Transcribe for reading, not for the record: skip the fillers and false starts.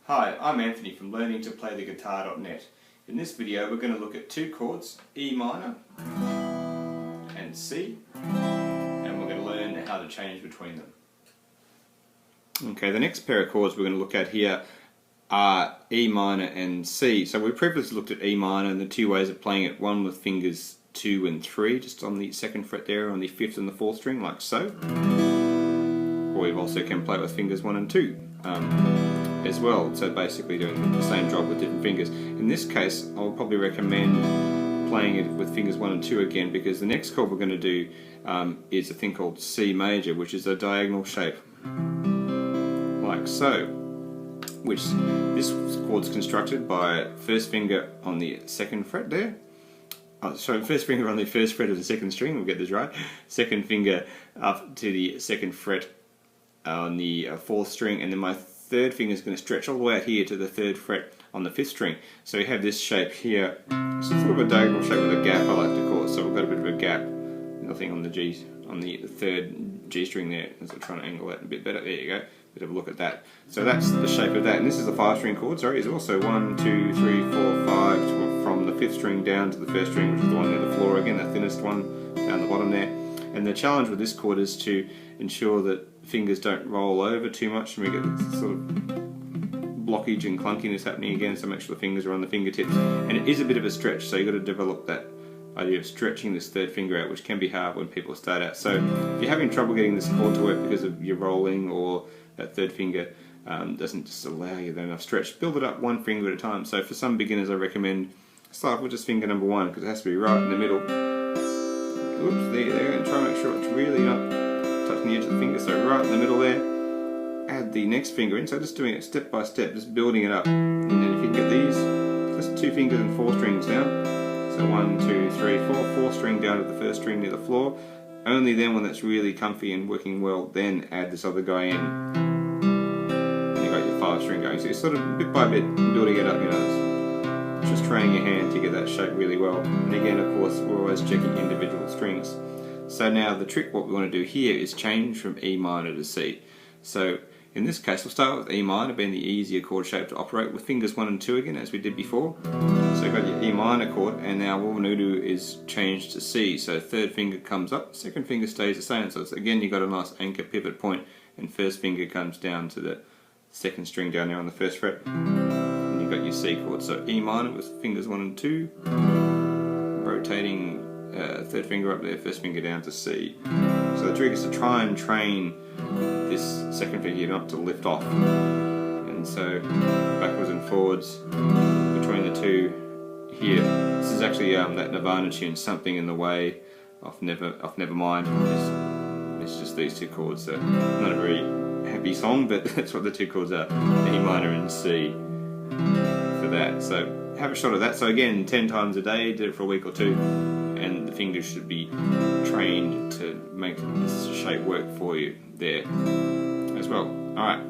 Hi, I'm Anthony from learningtoplaytheguitar.net. In this video we're going to look at two chords, E minor and C, and we're going to learn how to change between them. Okay, the next pair of chords we're going to look at here are E minor and C. So we previously looked at E minor and the two ways of playing it, one with fingers 2 and 3, just on the 2nd fret there, on the 5th and the 4th string, like so. Or we also can play it with fingers 1 and 2 as well, so basically doing the same job with different fingers. In this case, I'll probably recommend playing it with fingers 1 and 2 again, because the next chord we're going to do is a thing called C major, which is a diagonal shape, like so. Which this chord's constructed by first finger on the 2nd fret there. So first finger on the 1st fret of the 2nd string, we'll get this right. 2nd finger up to the 2nd fret on the 4th string, and then my 3rd finger is going to stretch all the way out here to the 3rd fret on the 5th string. So we have this shape here. It's sort of a diagonal shape with a gap, I like to call it. So we've got a bit of a gap, nothing on the G, on the 3rd G string there. As I'm trying to angle that a bit better. There you go. Bit of a look at that. So that's the shape of that, and this is the 5-string chord. Sorry, it's also 1, 2, 3, 4, 5 from the 5th string down to the 1st string, which is the one near the floor again, the thinnest one down the bottom there. And the challenge with this chord is to ensure that fingers don't roll over too much, and we get this sort of blockage and clunkiness happening again. So make sure the fingers are on the fingertips, and it is a bit of a stretch. So you've got to develop that idea of stretching this 3rd finger out, which can be hard when people start out. So if you're having trouble getting this chord to work because of your rolling, or that 3rd finger doesn't just allow you enough stretch, build it up one finger at a time. So for some beginners I recommend start with just finger number 1, because it has to be right in the middle. Oops, there, and try and make sure it's really not touching the edge of the finger. So right in the middle there, add the next finger in. So just doing it step by step, just building it up. And then if you can get these, just 2 fingers and 4 strings down. So 1, 2, 3, 4, 4th string down to the 1st string near the floor. Only then, when that's really comfy and working well, then add this other guy in. And you got your 5th string going. So you're sort of bit by bit building it up, you know, just training your hand to get that shape really well. And again, of course, we're always checking individual strings. So now the trick, what we want to do here is change from E minor to C. So in this case, we'll start with E minor, being the easier chord shape to operate, with fingers 1 and 2 again, as we did before. So you've got your E minor chord, and now what we're going to do is change to C. So 3rd finger comes up, 2nd finger stays the same. So it's, again, you've got a nice anchor pivot point, and 1st finger comes down to the 2nd string down there on the 1st fret. And you've got your C chord. So E minor with fingers 1 and 2, rotating 3rd finger up there, 1st finger down to C. So the trick is to try and train this 2nd finger not to lift off. And so backwards and forwards between the two here. This is actually that Nirvana tune, Something in the Way of Nevermind. It's just these 2 chords. So not a very happy song, but that's what the 2 chords are, E minor and C for that. So have a shot at that. So again, 10 times a day, did it for a week or 2, and the fingers should be trained to make this shape work for you there as well. Alright.